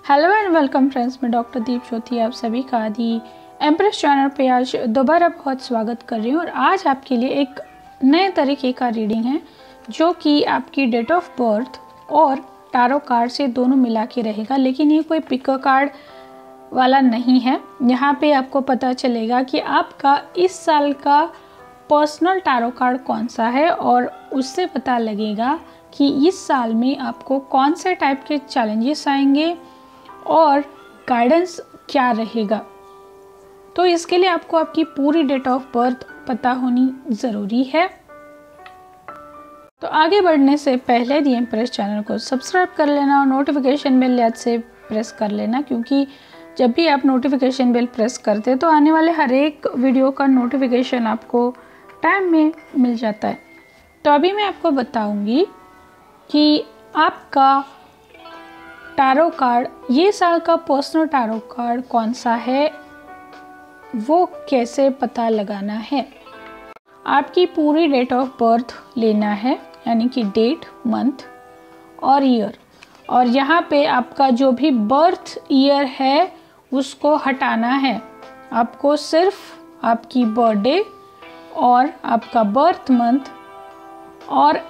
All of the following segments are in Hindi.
हेलो एंड वेलकम फ्रेंड्स, मैं डॉक्टर दीप ज्योति आप सभी का दी एम्प्रेस चैनल पे आज दोबारा बहुत स्वागत कर रही हूँ। और आज आपके लिए एक नए तरीके का रीडिंग है जो कि आपकी डेट ऑफ बर्थ और टारो कार्ड से दोनों मिला के रहेगा, लेकिन ये कोई पिकर कार्ड वाला नहीं है। यहाँ पे आपको पता चलेगा कि आपका इस साल का पर्सनल टारो कार्ड कौन सा है और उससे पता लगेगा कि इस साल में आपको कौन से टाइप के चैलेंजेस आएंगे और गाइडेंस क्या रहेगा। तो इसके लिए आपको आपकी पूरी डेट ऑफ बर्थ पता होनी ज़रूरी है। तो आगे बढ़ने से पहले दी एम्प्रेस चैनल को सब्सक्राइब कर लेना और नोटिफिकेशन बेल याद से प्रेस कर लेना, क्योंकि जब भी आप नोटिफिकेशन बेल प्रेस करते तो आने वाले हर एक वीडियो का नोटिफिकेशन आपको टाइम में मिल जाता है। तो अभी मैं आपको बताऊंगी कि आपका टारो कार्ड, ये साल का पर्सनल टारो कार्ड कौन सा है, वो कैसे पता लगाना है। आपकी पूरी डेट ऑफ बर्थ लेना है, यानी कि डेट, मंथ और ईयर, और यहाँ पे आपका जो भी बर्थ ईयर है उसको हटाना है। आपको सिर्फ आपकी बर्थडे और आपका बर्थ मंथ और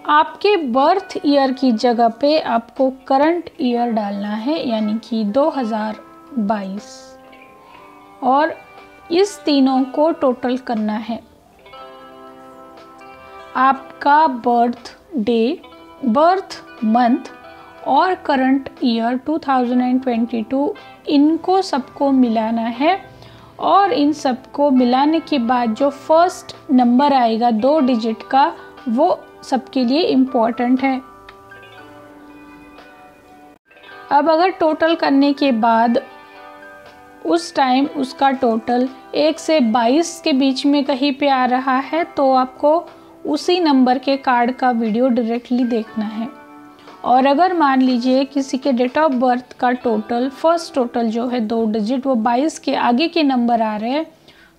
आपके बर्थ ईयर की जगह पे आपको करंट ईयर डालना है, यानी कि 2022, और इस तीनों को टोटल करना है। आपका बर्थ डे, बर्थ मंथ और करंट ईयर 2022, इनको सबको मिलाना है। और इन सबको मिलाने के बाद जो फर्स्ट नंबर आएगा 2 डिजिट का, वो सबके लिए इम्पोर्टेंट है। अब अगर टोटल करने के बाद उस टाइम उसका टोटल 1 से 22 के बीच में कहीं पे आ रहा है, तो आपको उसी नंबर के कार्ड का वीडियो डायरेक्टली देखना है। और अगर मान लीजिए किसी के डेट ऑफ बर्थ का टोटल, फर्स्ट टोटल जो है 2 डिजिट, वो 22 के आगे के नंबर आ रहे हैं,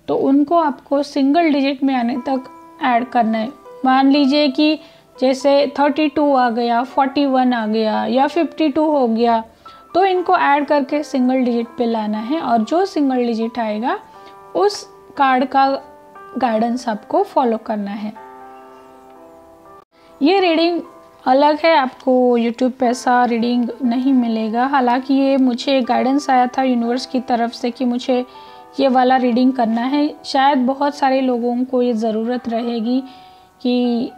तो उनको आपको सिंगल डिजिट में आने तक ऐड करना है। मान लीजिए कि जैसे 32 आ गया, 41 आ गया या 52 हो गया, तो इनको ऐड करके सिंगल डिजिट पे लाना है। और जो सिंगल डिजिट आएगा उस कार्ड का गाइडेंस आपको फॉलो करना है। ये रीडिंग अलग है, आपको यूट्यूब पे ऐसा रीडिंग नहीं मिलेगा। हालांकि ये मुझे गाइडेंस आया था यूनिवर्स की तरफ से कि मुझे ये वाला रीडिंग करना है। शायद बहुत सारे लोगों को ये ज़रूरत रहेगी कि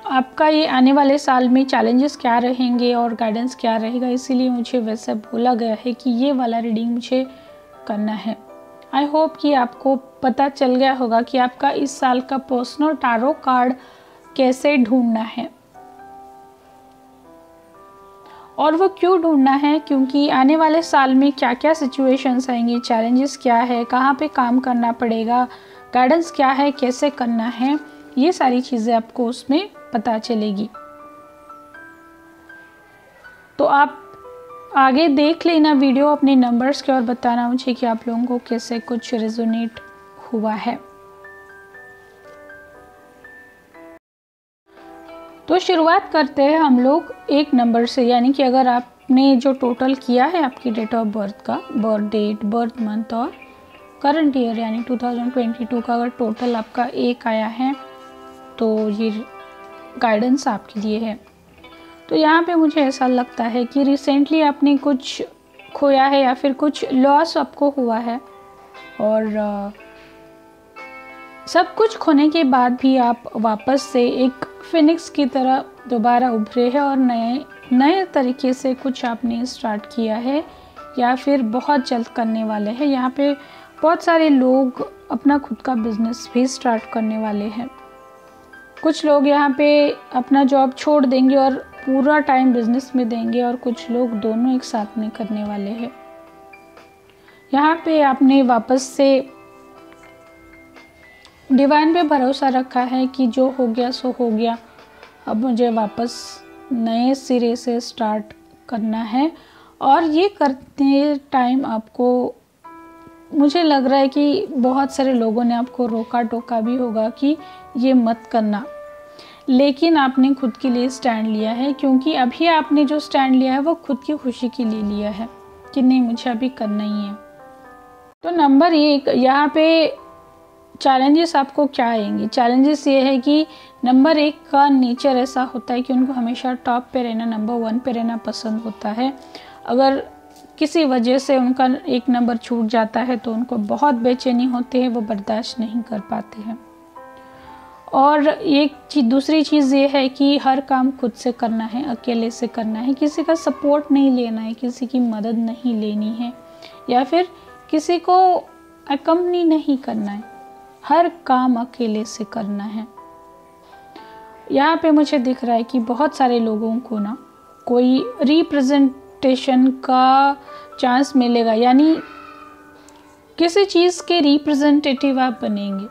आपका ये आने वाले साल में चैलेंजेस क्या रहेंगे और गाइडेंस क्या रहेगा, इसीलिए मुझे वैसे बोला गया है कि ये वाला रीडिंग मुझे करना है। आई होप कि आपको पता चल गया होगा कि आपका इस साल का पर्सनल टारो कार्ड कैसे ढूंढना है और वो क्यों ढूंढना है, क्योंकि आने वाले साल में क्या क्या सिचुएशंस आएंगी, चैलेंजेस क्या है, कहाँ पे काम करना पड़ेगा, गाइडेंस क्या है, कैसे करना है, ये सारी चीज़ें आपको उसमें पता चलेगी। तो आप आगे देख लेना वीडियो अपने नंबर्स के और बताना मुझे कि आप लोगों को कैसे कुछ रेजोनेट हुआ है। तो शुरुआत करते हैं हम लोग एक नंबर से, यानी कि अगर आपने जो टोटल किया है आपकी डेट ऑफ बर्थ का, बर्थ डेट, बर्थ मंथ और करंट ईयर यानी 2022 का, अगर टोटल आपका 1 आया है तो ये गाइडेंस आपके लिए है। तो यहाँ पे मुझे ऐसा लगता है कि रिसेंटली आपने कुछ खोया है या फिर कुछ लॉस आपको हुआ है, और सब कुछ खोने के बाद भी आप वापस से एक फिनिक्स की तरह दोबारा उभरे हैं और नए तरीके से कुछ आपने स्टार्ट किया है या फिर बहुत जल्द करने वाले हैं। यहाँ पे बहुत सारे लोग अपना खुद का बिजनेस भी स्टार्ट करने वाले हैं। कुछ लोग यहाँ पे अपना जॉब छोड़ देंगे और पूरा टाइम बिजनेस में देंगे, और कुछ लोग दोनों एक साथ में करने वाले हैं। यहाँ पे आपने वापस से डिवाइन पे भरोसा रखा है कि जो हो गया सो हो गया, अब मुझे वापस नए सिरे से स्टार्ट करना है। और ये करते टाइम आपको, मुझे लग रहा है कि बहुत सारे लोगों ने आपको रोका टोका भी होगा कि ये मत करना, लेकिन आपने खुद के लिए स्टैंड लिया है, क्योंकि अभी आपने जो स्टैंड लिया है वो खुद की खुशी के लिए लिया है कि नहीं मुझे अभी करना ही है। तो नंबर 1 यहाँ पे चैलेंजेस आपको क्या आएंगे? चैलेंजेस ये है कि नंबर 1 का नेचर ऐसा होता है कि उनको हमेशा टॉप पे रहना, नंबर 1 पे रहना पसंद होता है। अगर किसी वजह से उनका एक नंबर छूट जाता है तो उनको बहुत बेचैनी होती है, वो बर्दाश्त नहीं कर पाते हैं। और एक दूसरी चीज़ ये है कि हर काम खुद से करना है, अकेले से करना है, किसी का सपोर्ट नहीं लेना है, किसी की मदद नहीं लेनी है या फिर किसी को अकम्पनी नहीं करना है, हर काम अकेले से करना है। यहाँ पे मुझे दिख रहा है कि बहुत सारे लोगों को ना कोई रिप्रेजेंटेशन का चांस मिलेगा, यानी किसी चीज़ के रिप्रेजेंटेटिव आप बनेंगे।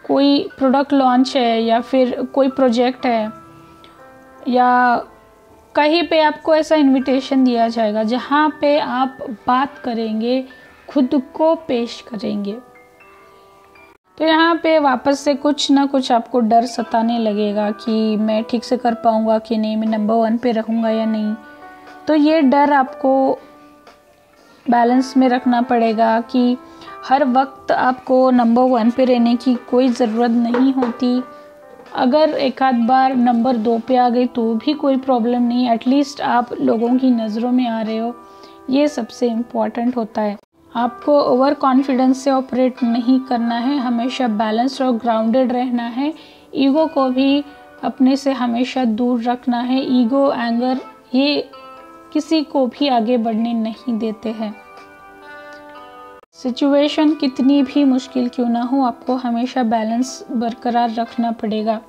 कोई प्रोडक्ट लॉन्च है या फिर कोई प्रोजेक्ट है या कहीं पे आपको ऐसा इनविटेशन दिया जाएगा जहाँ पे आप बात करेंगे, खुद को पेश करेंगे। तो यहाँ पे वापस से कुछ ना कुछ आपको डर सताने लगेगा कि मैं ठीक से कर पाऊँगा कि नहीं, मैं नंबर 1 पे रहूँगा या नहीं। तो ये डर आपको बैलेंस में रखना पड़ेगा कि हर वक्त आपको नंबर 1 पे रहने की कोई ज़रूरत नहीं होती। अगर एक आध बार नंबर 2 पे आ गई तो भी कोई प्रॉब्लम नहीं, एटलीस्ट आप लोगों की नज़रों में आ रहे हो, ये सबसे इम्पॉर्टेंट होता है। आपको ओवर कॉन्फिडेंस से ऑपरेट नहीं करना है, हमेशा बैलेंस और ग्राउंडेड रहना है। ईगो को भी अपने से हमेशा दूर रखना है। ईगो, एंगर ये किसी को भी आगे बढ़ने नहीं देते हैं। सिचुएशन कितनी भी मुश्किल क्यों ना हो, आपको हमेशा बैलेंस बरकरार रखना पड़ेगा।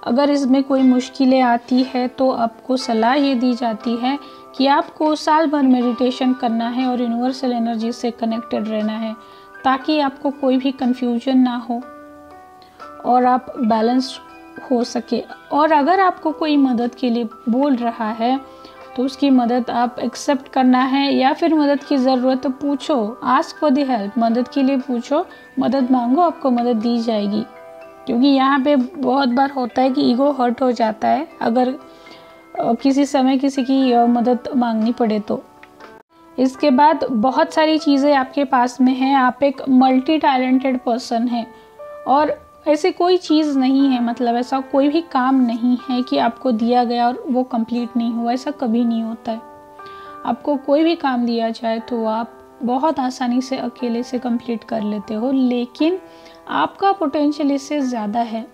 अगर इसमें कोई मुश्किलें आती है तो आपको सलाह ये दी जाती है कि आपको साल भर मेडिटेशन करना है और यूनिवर्सल एनर्जी से कनेक्टेड रहना है, ताकि आपको कोई भी कंफ्यूजन ना हो और आप बैलेंस हो सके। और अगर आपको कोई मदद के लिए बोल रहा है तो उसकी मदद आप एक्सेप्ट करना है, या फिर मदद की ज़रूरत तो पूछो, आस्क फॉर द हेल्प, मदद के लिए पूछो, मदद मांगो, आपको मदद दी जाएगी। क्योंकि यहाँ पे बहुत बार होता है कि ईगो हर्ट हो जाता है अगर किसी समय किसी की मदद मांगनी पड़े तो। इसके बाद बहुत सारी चीज़ें आपके पास में हैं, आप एक मल्टी टैलेंटेड पर्सन हैं और ऐसी कोई चीज़ नहीं है, मतलब ऐसा कोई भी काम नहीं है कि आपको दिया गया और वो कंप्लीट नहीं हुआ, ऐसा कभी नहीं होता है। आपको कोई भी काम दिया जाए तो आप बहुत आसानी से अकेले से कंप्लीट कर लेते हो, लेकिन आपका पोटेंशियल इससे ज़्यादा है,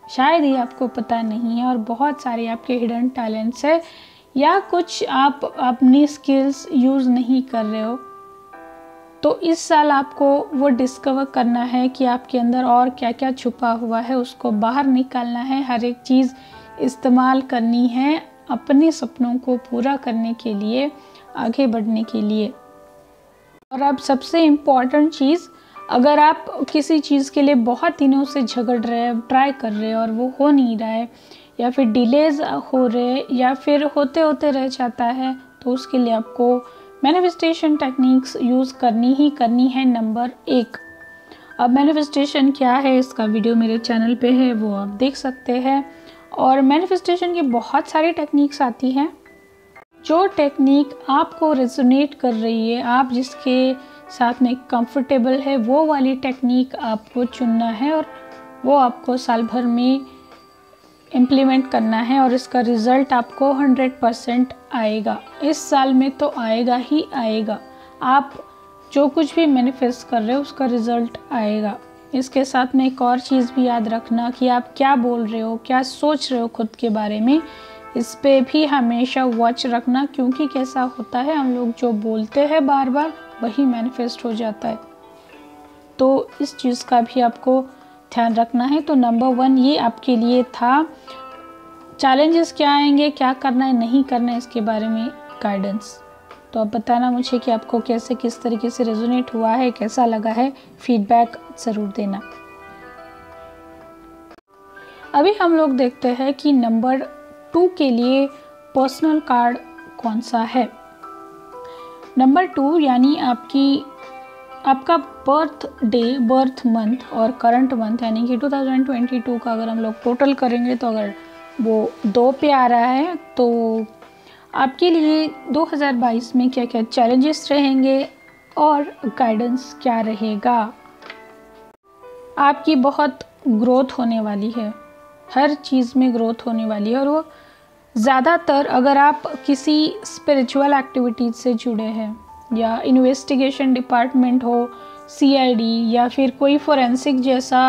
शायद ये आपको पता नहीं है। और बहुत सारे आपके हिडन टैलेंट्स है या कुछ आप अपनी स्किल्स यूज़ नहीं कर रहे हो, तो इस साल आपको वो डिस्कवर करना है कि आपके अंदर और क्या क्या छुपा हुआ है, उसको बाहर निकालना है। हर एक चीज़ इस्तेमाल करनी है अपने सपनों को पूरा करने के लिए, आगे बढ़ने के लिए। और अब सबसे इम्पॉर्टेंट चीज़, अगर आप किसी चीज़ के लिए बहुत दिनों से झगड़ रहे हैं, ट्राई कर रहे हैं और वो हो नहीं रहा है, या फिर डिलेज हो रहे हैं, या फिर होते होते रह जाता है, तो उसके लिए आपको मैनिफेस्टेशन टेक्निक्स यूज़ करनी ही करनी है। नंबर 1, अब मैनिफेस्टेशन क्या है इसका वीडियो मेरे चैनल पे है, वो आप देख सकते हैं। और मैनिफेस्टेशन की बहुत सारी टेक्निक्स आती हैं, जो टेक्निक आपको रेजोनेट कर रही है, आप जिसके साथ में कंफर्टेबल है, वो वाली टेक्निक आपको चुनना है और वो आपको साल भर में इम्प्लीमेंट करना है और इसका रिज़ल्ट आपको 100% आएगा। इस साल में तो आएगा ही आएगा। आप जो कुछ भी मैनिफेस्ट कर रहे हो उसका रिज़ल्ट आएगा। इसके साथ में एक और चीज़ भी याद रखना कि आप क्या बोल रहे हो, क्या सोच रहे हो खुद के बारे में, इस पे भी हमेशा वॉच रखना, क्योंकि कैसा होता है हम लोग जो बोलते हैं बार बार वही मैनिफेस्ट हो जाता है। तो इस चीज़ का भी आपको ध्यान रखना है। तो नंबर 1 ये आपके लिए था। चैलेंजेस क्या आएंगे, क्या करना है, नहीं करना है, इसके बारे में गाइडेंस। तो आप बताना मुझे कि आपको कैसे, किस तरीके से रेजोनेट हुआ है, कैसा लगा है, फीडबैक ज़रूर देना। अभी हम लोग देखते हैं कि नंबर 2 के लिए पर्सनल कार्ड कौन सा है। नंबर 2 यानी आपकी आपका बर्थ डे, बर्थ मंथ और करंट मंथ यानी कि 2022 का अगर हम लोग टोटल करेंगे तो अगर वो 2 पे आ रहा है तो आपके लिए 2022 में क्या क्या चैलेंजेस रहेंगे और गाइडेंस क्या रहेगा। आपकी बहुत ग्रोथ होने वाली है, हर चीज़ में ग्रोथ होने वाली है और वो ज़्यादातर अगर आप किसी स्पिरिचुअल एक्टिविटीज़ से जुड़े हैं या इन्वेस्टिगेशन डिपार्टमेंट हो, सीआईडी या फिर कोई फोरेंसिक जैसा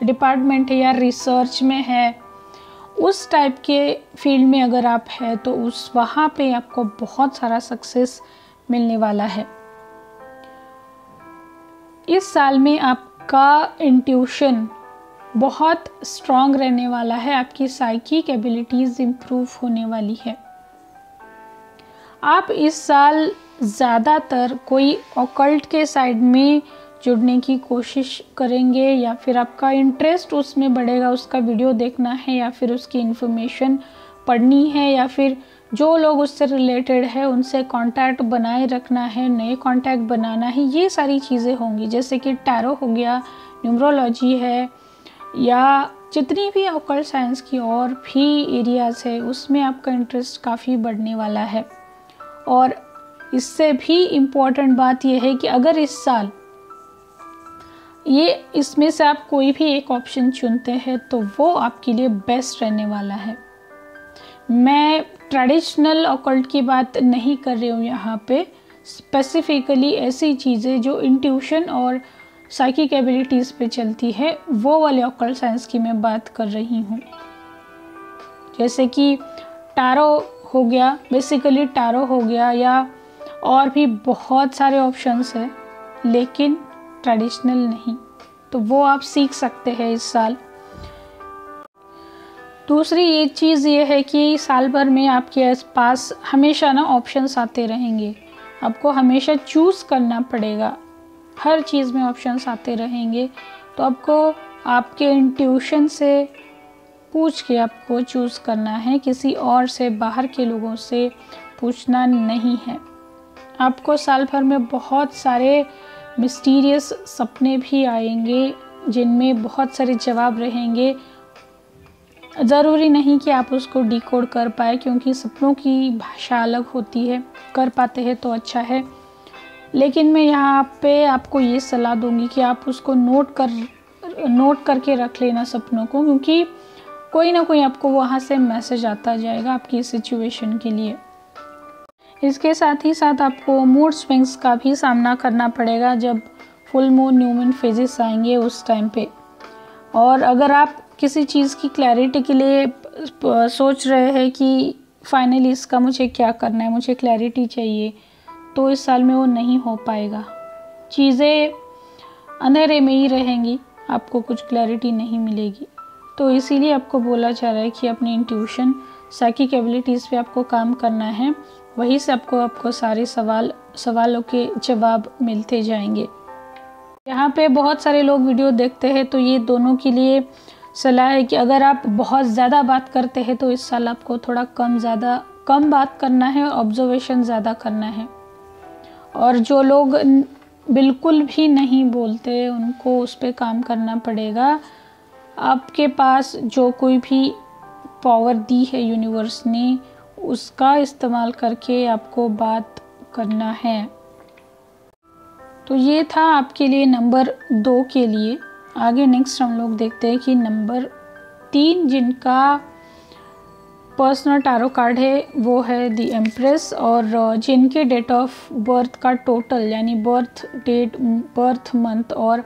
डिपार्टमेंट है या रिसर्च में है, उस टाइप के फील्ड में अगर आप हैं तो उस वहाँ पे आपको बहुत सारा सक्सेस मिलने वाला है। इस साल में आपका इंट्यूशन बहुत स्ट्रॉन्ग रहने वाला है, आपकी साइकिक एबिलिटीज़ इम्प्रूव होने वाली है। आप इस साल ज़्यादातर कोई ऑकल्ट के साइड में जुड़ने की कोशिश करेंगे या फिर आपका इंटरेस्ट उसमें बढ़ेगा, उसका वीडियो देखना है या फिर उसकी इन्फॉर्मेशन पढ़नी है या फिर जो लोग उससे रिलेटेड है उनसे कांटेक्ट बनाए रखना है, नए कांटेक्ट बनाना है, ये सारी चीज़ें होंगी। जैसे कि टैरो हो गया, न्यूमरोलॉजी है या जितनी भी ऑकल्ट साइंस की और भी एरियाज़ है उसमें आपका इंटरेस्ट काफ़ी बढ़ने वाला है। और इससे भी इम्पोर्टेंट बात यह है कि अगर इस साल इसमें से आप कोई भी एक ऑप्शन चुनते हैं तो वो आपके लिए बेस्ट रहने वाला है। मैं ट्रेडिशनल ऑकल्ट की बात नहीं कर रही हूँ यहाँ पे, स्पेसिफिकली ऐसी चीज़ें जो इंट्यूशन और साइकिक एबिलिटीज़ पे चलती है वो वाले ऑकल्ट साइंस की मैं बात कर रही हूँ। जैसे कि टैरो हो गया, बेसिकली टैरो हो गया या और भी बहुत सारे ऑप्शंस हैं लेकिन ट्रेडिशनल नहीं, तो वो आप सीख सकते हैं इस साल। दूसरी ये चीज़ ये है कि साल भर में आपके पास हमेशा ना ऑप्शंस आते रहेंगे, आपको हमेशा चूज़ करना पड़ेगा, हर चीज़ में ऑप्शंस आते रहेंगे, तो आपको आपके इंट्यूशन से पूछ के आपको चूज़ करना है, किसी और से, बाहर के लोगों से पूछना नहीं है। आपको साल भर में बहुत सारे मिस्टीरियस सपने भी आएंगे जिनमें बहुत सारे जवाब रहेंगे। ज़रूरी नहीं कि आप उसको डिकोड कर पाए क्योंकि सपनों की भाषा अलग होती है, कर पाते हैं तो अच्छा है। लेकिन मैं यहाँ पे आपको ये सलाह दूंगी कि आप उसको नोट करके रख लेना सपनों को, क्योंकि कोई ना कोई आपको वहाँ से मैसेज आता जाएगा आपकी सिचुएशन के लिए। इसके साथ ही साथ आपको मूड स्विंग्स का भी सामना करना पड़ेगा जब full moon, new moon phases आएंगे उस टाइम पे। और अगर आप किसी चीज़ की क्लैरिटी के लिए सोच रहे हैं कि फाइनली इसका मुझे क्या करना है, मुझे क्लैरिटी चाहिए, तो इस साल में वो नहीं हो पाएगा। चीज़ें अंधेरे में ही रहेंगी, आपको कुछ क्लैरिटी नहीं मिलेगी। तो इसीलिए आपको बोला जा रहा है कि अपनी इंट्यूशन, साइकिक एबिलिटीज़ पे आपको काम करना है, वहीं से आपको सारे सवालों के जवाब मिलते जाएंगे। यहाँ पे बहुत सारे लोग वीडियो देखते हैं तो ये दोनों के लिए सलाह है कि अगर आप बहुत ज़्यादा बात करते हैं तो इस साल आपको थोड़ा कम बात करना है, ऑब्जर्वेशन ज़्यादा करना है। और जो लोग बिल्कुल भी नहीं बोलते उनको उस पर काम करना पड़ेगा। आपके पास जो कोई भी पावर दी है यूनिवर्स ने, उसका इस्तेमाल करके आपको बात करना है। तो ये था आपके लिए नंबर 2 के लिए। आगे नेक्स्ट हम लोग देखते हैं कि नंबर 3 जिनका पर्सनल टैरो कार्ड है वो है द एम्प्रेस, और जिनके डेट ऑफ बर्थ का टोटल यानी बर्थ डेट, बर्थ मंथ और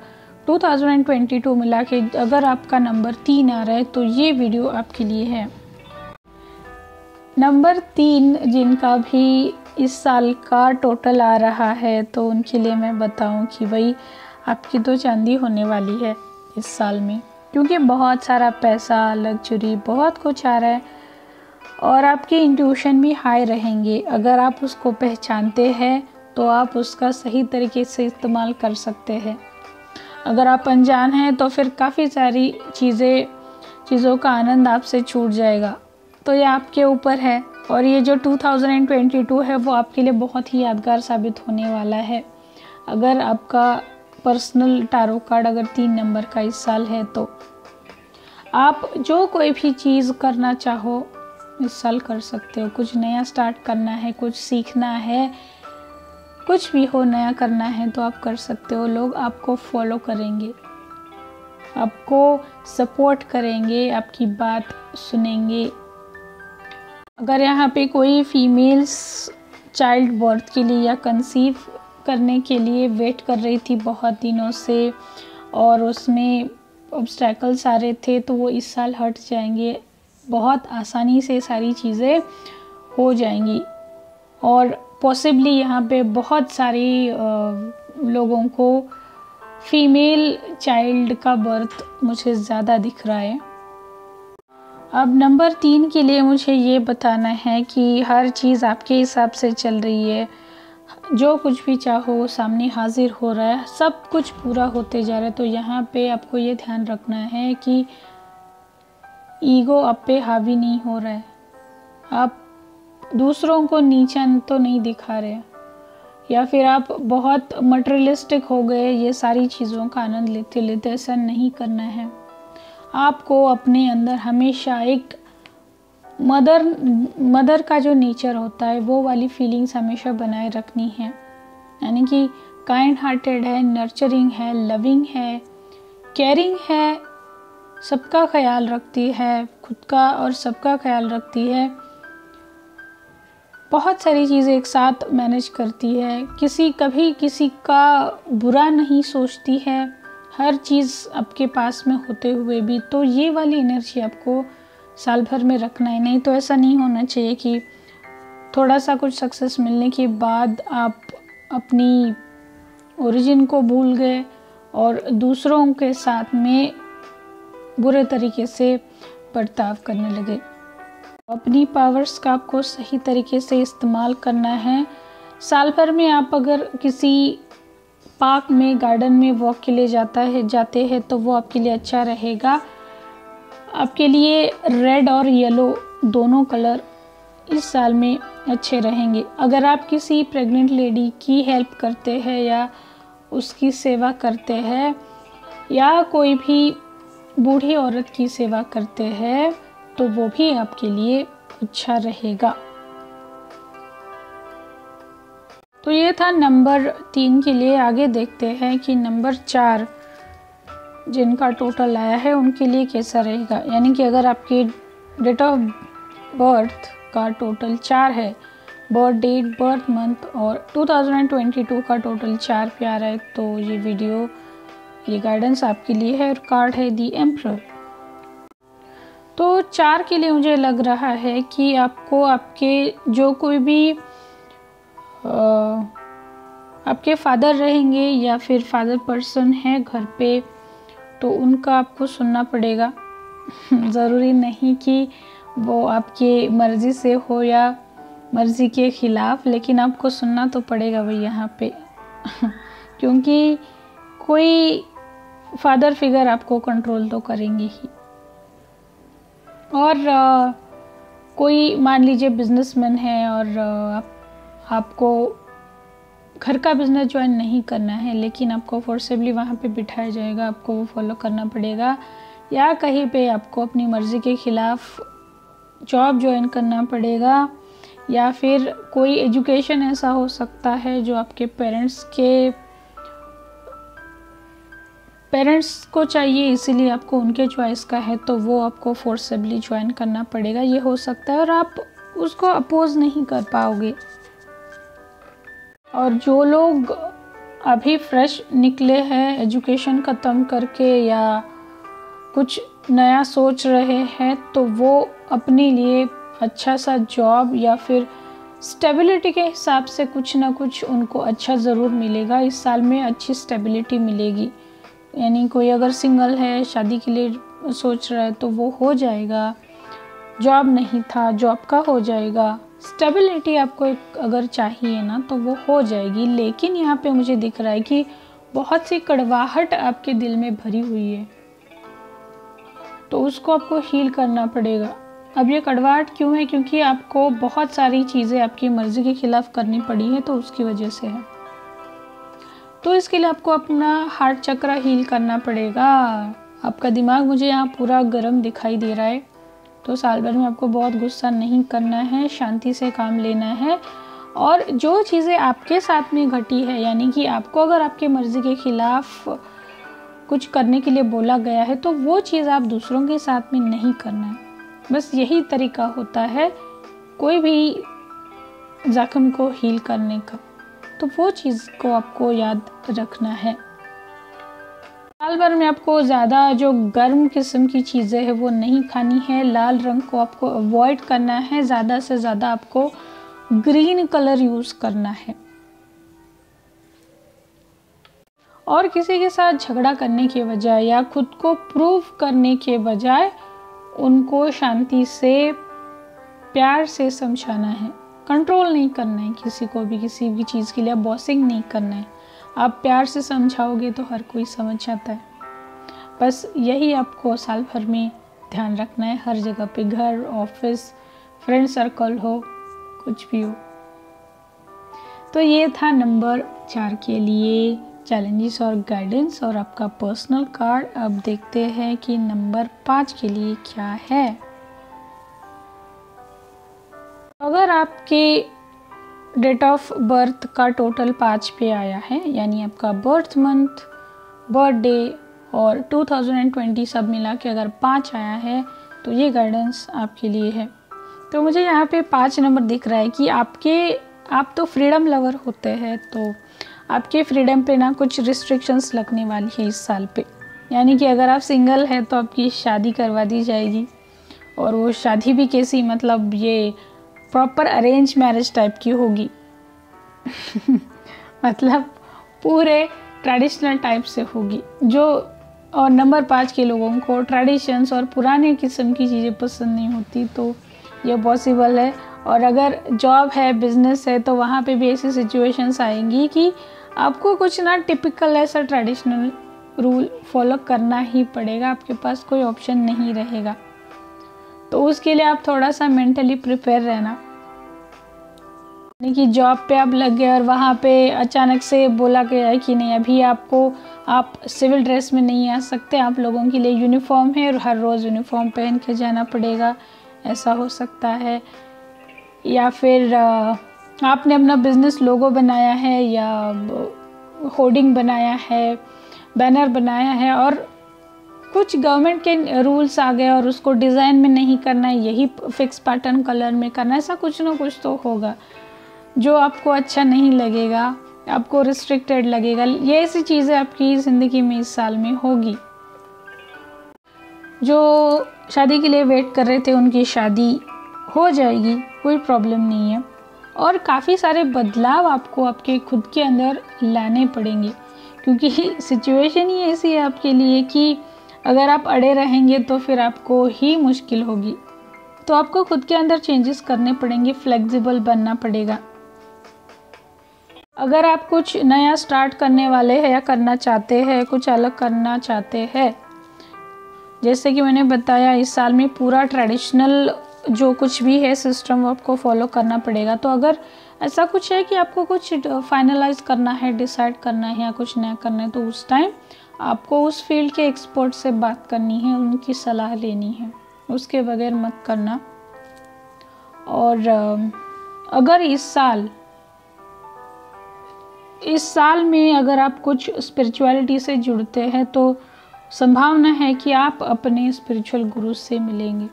2022 मिला के अगर आपका नंबर 3 आ रहा है तो ये वीडियो आपके लिए है। नंबर 3 जिनका भी इस साल का टोटल आ रहा है तो उनके लिए मैं बताऊं कि भाई आपकी तो चांदी होने वाली है इस साल में, क्योंकि बहुत सारा पैसा, लग्जरी, बहुत कुछ आ रहा है और आपके इंट्यूशन भी हाई रहेंगे। अगर आप उसको पहचानते हैं तो आप उसका सही तरीके से इस्तेमाल कर सकते हैं। अगर आप अनजान हैं तो फिर काफ़ी सारी चीज़ों का आनंद आपसे छूट जाएगा। तो ये आपके ऊपर है और ये जो 2022 है वो आपके लिए बहुत ही यादगार साबित होने वाला है। अगर आपका पर्सनल टैरो कार्ड अगर 3 नंबर का इस साल है तो आप जो कोई भी चीज़ करना चाहो इस साल कर सकते हो। कुछ नया स्टार्ट करना है, कुछ सीखना है, कुछ भी हो नया करना है तो आप कर सकते हो। लोग आपको फॉलो करेंगे, आपको सपोर्ट करेंगे, आपकी बात सुनेंगे। अगर यहाँ पे कोई फीमेल्स चाइल्ड बर्थ के लिए या कंसीव करने के लिए वेट कर रही थी बहुत दिनों से और उसमें ऑब्स्टैकल्स आ रहे थे तो वो इस साल हट जाएंगे। बहुत आसानी से सारी चीज़ें हो जाएंगी और पॉसिबली यहाँ पे बहुत सारी लोगों को फीमेल चाइल्ड का बर्थ मुझे ज़्यादा दिख रहा है। अब नंबर 3 के लिए मुझे ये बताना है कि हर चीज़ आपके हिसाब से चल रही है, जो कुछ भी चाहो वो सामने हाजिर हो रहा है, सब कुछ पूरा होते जा रहा है। तो यहाँ पे आपको ये ध्यान रखना है कि ईगो आप पे हावी नहीं हो रहा है, आप दूसरों को नीचा तो नहीं दिखा रहे या फिर आप बहुत मटेरियलिस्टिक हो गए ये सारी चीज़ों का आनंद लेते लेते। ऐसा नहीं करना है। आपको अपने अंदर हमेशा एक मदर का जो नेचर होता है वो वाली फीलिंग्स हमेशा बनाए रखनी है, यानी कि काइंड हार्टेड है, नर्चरिंग है, लविंग है, केयरिंग है, सबका ख्याल रखती है, खुद का और सबका ख्याल रखती है, बहुत सारी चीज़ें एक साथ मैनेज करती है, कभी किसी का बुरा नहीं सोचती है, हर चीज़ आपके पास में होते हुए भी। तो ये वाली एनर्जी आपको साल भर में रखना है। नहीं तो ऐसा नहीं होना चाहिए कि थोड़ा सा कुछ सक्सेस मिलने के बाद आप अपनी ओरिजिन को भूल गए और दूसरों के साथ में बुरे तरीके से बर्ताव करने लगे। अपनी पावर्स का आपको सही तरीके से इस्तेमाल करना है। साल भर में आप अगर किसी पार्क में, गार्डन में वॉक के लिए जाते हैं तो वो आपके लिए अच्छा रहेगा। आपके लिए रेड और येलो दोनों कलर इस साल में अच्छे रहेंगे। अगर आप किसी प्रेग्नेंट लेडी की हेल्प करते हैं या उसकी सेवा करते हैं या कोई भी बूढ़ी औरत की सेवा करते हैं तो वो भी आपके लिए अच्छा रहेगा। तो ये था नंबर 3 के लिए। आगे देखते हैं कि नंबर 4 जिनका टोटल आया है उनके लिए कैसा रहेगा। यानी कि अगर आपकी डेट ऑफ बर्थ का टोटल 4 है, बर्थ डेट, बर्थ मंथ और 2022 का टोटल 4 पे आ रहा है, तो ये वीडियो, ये गाइडेंस आपके लिए है। और कार्ड है दी एम्परर। तो 4 के लिए मुझे लग रहा है कि आपको आपके जो कोई भी आपके फादर रहेंगे या फिर फादर पर्सन है घर पे, तो उनका आपको सुनना पड़ेगा। ज़रूरी नहीं कि वो आपकी मर्ज़ी से हो या मर्ज़ी के ख़िलाफ़, लेकिन आपको सुनना तो पड़ेगा भाई यहाँ पे। क्योंकि कोई फादर फिगर आपको कंट्रोल तो करेंगे ही। और कोई मान लीजिए बिजनेसमैन है और आपको घर का बिजनेस ज्वाइन नहीं करना है, लेकिन आपको फोर्सेबली वहाँ पे बिठाया जाएगा, आपको वो फॉलो करना पड़ेगा। या कहीं पे आपको अपनी मर्ज़ी के ख़िलाफ़ जॉब ज्वाइन करना पड़ेगा, या फिर कोई एजुकेशन ऐसा हो सकता है जो आपके पेरेंट्स को चाहिए, इसीलिए आपको उनके चॉइस का है, तो वो आपको फोर्सेबली ज्वाइन करना पड़ेगा। ये हो सकता है और आप उसको अपोज नहीं कर पाओगे। और जो लोग अभी फ्रेश निकले हैं एजुकेशन ख़त्म करके या कुछ नया सोच रहे हैं, तो वो अपने लिए अच्छा सा जॉब या फिर स्टेबिलिटी के हिसाब से कुछ ना कुछ उनको अच्छा ज़रूर मिलेगा। इस साल में अच्छी स्टेबिलिटी मिलेगी। यानी कोई अगर सिंगल है, शादी के लिए सोच रहा है, तो वो हो जाएगा। जॉब नहीं था, जॉब का हो जाएगा। स्टेबिलिटी आपको अगर चाहिए ना तो वो हो जाएगी। लेकिन यहाँ पे मुझे दिख रहा है कि बहुत सी कड़वाहट आपके दिल में भरी हुई है, तो उसको आपको हील करना पड़ेगा। अब ये कड़वाहट क्यों है? क्योंकि आपको बहुत सारी चीज़ें आपकी मर्ज़ी के ख़िलाफ़ करनी पड़ी है, तो उसकी वजह से है। तो इसके लिए आपको अपना हार्ट चक्र हील करना पड़ेगा। आपका दिमाग मुझे यहाँ पूरा गर्म दिखाई दे रहा है, तो साल भर में आपको बहुत गुस्सा नहीं करना है, शांति से काम लेना है। और जो चीज़ें आपके साथ में घटी है, यानी कि आपको अगर आपके मर्ज़ी के खिलाफ कुछ करने के लिए बोला गया है तो वो चीज़ आप दूसरों के साथ में नहीं करना है। बस यही तरीका होता है कोई भी ज़ख्म को हील करने का, तो वो चीज़ को आपको याद रखना है। साल भर में आपको ज़्यादा जो गर्म किस्म की चीज़ें हैं वो नहीं खानी है। लाल रंग को आपको अवॉइड करना है, ज़्यादा से ज़्यादा आपको ग्रीन कलर यूज़ करना है। और किसी के साथ झगड़ा करने के बजाय या खुद को प्रूव करने के बजाय उनको शांति से प्यार से समझाना है। कंट्रोल नहीं करना है किसी को भी, किसी भी चीज़ के लिए बॉसिंग नहीं करना है। आप प्यार से समझाओगे तो हर कोई समझ जाता है। बस यही आपको साल भर में ध्यान रखना है, हर जगह पे, घर, ऑफिस, फ्रेंड सर्कल हो, कुछ भी हो। तो ये था नंबर 4 के लिए चैलेंजेस और गाइडेंस और आपका पर्सनल कार्ड। अब देखते हैं कि नंबर 5 के लिए क्या है। अगर आपके डेट ऑफ बर्थ का टोटल 5 पे आया है, यानी आपका बर्थ मंथ, बर्थडे और 2020 सब मिला के अगर 5 आया है तो ये गाइडेंस आपके लिए है। तो मुझे यहाँ पे 5 नंबर दिख रहा है कि आप तो फ्रीडम लवर होते हैं, तो आपके फ्रीडम पे ना कुछ रिस्ट्रिक्शंस लगने वाली है इस साल पे। यानी कि अगर आप सिंगल हैं तो आपकी शादी करवा दी जाएगी, और वो शादी भी कैसी, मतलब ये प्रॉपर अरेंज मैरिज टाइप की होगी मतलब पूरे ट्रेडिशनल टाइप से होगी। और नंबर 5 के लोगों को ट्रेडिशंस और पुराने किस्म की चीज़ें पसंद नहीं होती, तो ये पॉसिबल है। और अगर जॉब है, बिजनेस है, तो वहाँ पे भी ऐसी सिचुएशंस आएंगी कि आपको कुछ ना टिपिकल ऐसा ट्रेडिशनल रूल फॉलो करना ही पड़ेगा, आपके पास कोई ऑप्शन नहीं रहेगा। तो उसके लिए आप थोड़ा सा मेंटली प्रिपेयर रहना। यानी कि जॉब पे आप लग गए और वहाँ पे अचानक से बोला गया है कि नहीं, अभी आप सिविल ड्रेस में नहीं आ सकते, आप लोगों के लिए यूनिफॉर्म है और हर रोज़ यूनिफॉर्म पहन के जाना पड़ेगा, ऐसा हो सकता है। या फिर आपने अपना बिजनेस लोगो बनाया है या होर्डिंग बनाया है, बैनर बनाया है, और कुछ गवर्नमेंट के रूल्स आ गए और उसको डिज़ाइन में नहीं करना है, यही फिक्स पैटर्न कलर में करना है। ऐसा कुछ ना कुछ तो होगा जो आपको अच्छा नहीं लगेगा, आपको रिस्ट्रिक्टेड लगेगा। ये ऐसी चीज़ें आपकी ज़िंदगी में इस साल में होगी। जो शादी के लिए वेट कर रहे थे उनकी शादी हो जाएगी, कोई प्रॉब्लम नहीं है। और काफ़ी सारे बदलाव आपको आपके खुद के अंदर लाने पड़ेंगे, क्योंकि सिचुएशन ही ऐसी है आपके लिए कि अगर आप अड़े रहेंगे तो फिर आपको ही मुश्किल होगी। तो आपको खुद के अंदर चेंजेस करने पड़ेंगे, फ्लेक्सिबल बनना पड़ेगा। अगर आप कुछ नया स्टार्ट करने वाले हैं या करना चाहते हैं, कुछ अलग करना चाहते हैं, जैसे कि मैंने बताया इस साल में पूरा ट्रेडिशनल जो कुछ भी है सिस्टम वो आपको फॉलो करना पड़ेगा। तो अगर ऐसा कुछ है कि आपको कुछ फाइनलाइज करना है, डिसाइड करना है या कुछ नया करना है, तो उस टाइम आपको उस फील्ड के एक्सपर्ट से बात करनी है, उनकी सलाह लेनी है, उसके बगैर मत करना। और अगर इस साल में अगर आप कुछ स्पिरिचुअलिटी से जुड़ते हैं तो संभावना है कि आप अपने स्पिरिचुअल गुरु से मिलेंगे।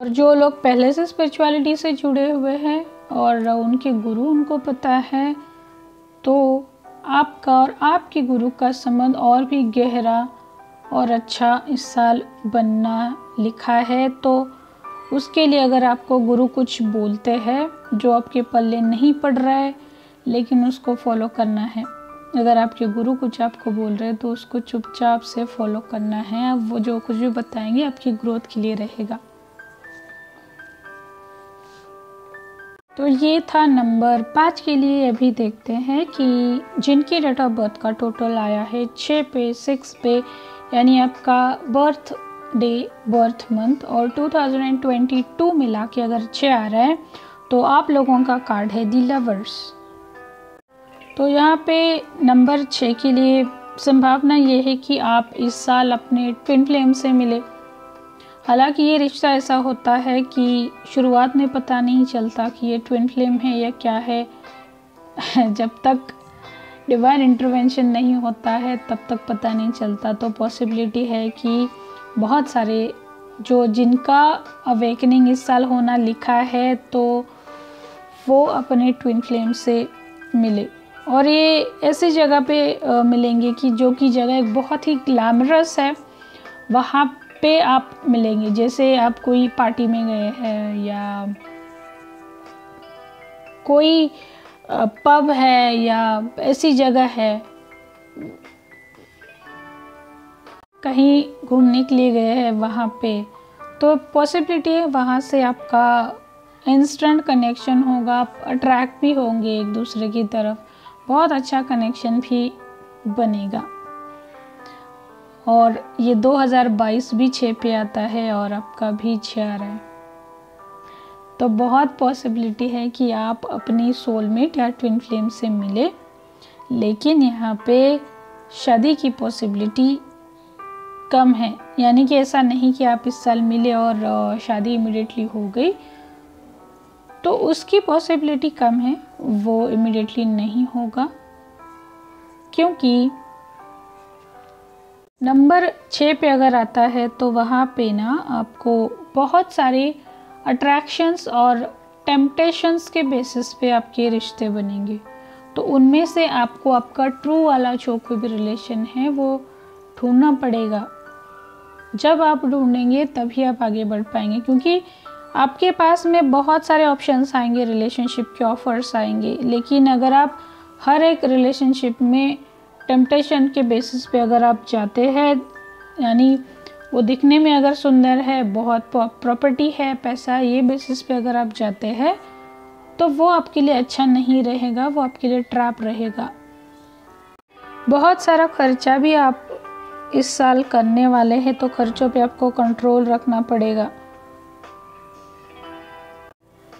और जो लोग पहले से स्पिरिचुअलिटी से जुड़े हुए हैं और उनके गुरु उनको पता है, तो आपका और आपके गुरु का संबंध और भी गहरा और अच्छा इस साल बनना लिखा है। तो उसके लिए अगर आपको गुरु कुछ बोलते हैं जो आपके पल्ले नहीं पड़ रहा है, लेकिन उसको फॉलो करना है। अगर आपके गुरु कुछ आपको बोल रहे हैं तो उसको चुपचाप से फॉलो करना है। अब वो जो कुछ भी बताएंगे आपकी ग्रोथ के लिए रहेगा। तो ये था नंबर 5 के लिए। अभी देखते हैं कि जिनकी डेट ऑफ बर्थ का टोटल आया है 6 पे, 6 पे, यानी आपका बर्थ डे, बर्थ मंथ और 2022 मिला के अगर 6 आ रहा है तो आप लोगों का कार्ड है दी लवर्स। तो यहाँ पे नंबर 6 के लिए संभावना ये है कि आप इस साल अपने ट्विन फ्लेम से मिले। हालांकि ये रिश्ता ऐसा होता है कि शुरुआत में पता नहीं चलता कि ये ट्विन फ्लेम है या क्या है जब तक डिवाइन इंटरवेंशन नहीं होता है तब तक पता नहीं चलता। तो पॉसिबिलिटी है कि बहुत सारे जो जिनका अवेकनिंग इस साल होना लिखा है तो वो अपने ट्विन फ्लेम से मिले। और ये ऐसी जगह पे मिलेंगे कि जो कि जगह एक बहुत ही ग्लैमरस है, वहाँ पे आप मिलेंगे। जैसे आप कोई पार्टी में गए हैं या कोई पब है या ऐसी जगह है, कहीं घूमने के लिए गए हैं वहाँ पे, तो पॉसिबिलिटी है वहाँ से आपका इंस्टेंट कनेक्शन होगा, आप अट्रैक्ट भी होंगे एक दूसरे की तरफ, बहुत अच्छा कनेक्शन भी बनेगा। और ये 2022 भी 6 पे आता है और आपका भी 6 आ रहा है, तो बहुत पॉसिबिलिटी है कि आप अपनी सोलमेट या ट्विन फ्लेम से मिले। लेकिन यहाँ पे शादी की पॉसिबिलिटी कम है, यानी कि ऐसा नहीं कि आप इस साल मिले और शादी इमिडिएटली हो गई, तो उसकी पॉसिबिलिटी कम है, वो इमिडिएटली नहीं होगा। क्योंकि नंबर 6 पे अगर आता है तो वहाँ पे ना आपको बहुत सारे अट्रैक्शंस और टेम्पटेशंस के बेसिस पे आपके रिश्ते बनेंगे। तो उनमें से आपको आपका ट्रू वाला जो कोई भी रिलेशन है वो ढूंढना पड़ेगा। जब आप ढूंढेंगे तभी आप आगे बढ़ पाएंगे, क्योंकि आपके पास में बहुत सारे ऑप्शंस आएंगे, रिलेशनशिप के ऑफर्स आएंगे। लेकिन अगर आप हर एक रिलेशनशिप में टेम्पटेशन के बेसिस पे अगर आप जाते हैं, यानी वो दिखने में अगर सुंदर है, बहुत प्रॉपर्टी है, पैसा, ये बेसिस पे अगर आप जाते हैं तो वो आपके लिए अच्छा नहीं रहेगा, वो आपके लिए ट्रैप रहेगा। बहुत सारा खर्चा भी आप इस साल करने वाले हैं, तो खर्चों पे आपको कंट्रोल रखना पड़ेगा।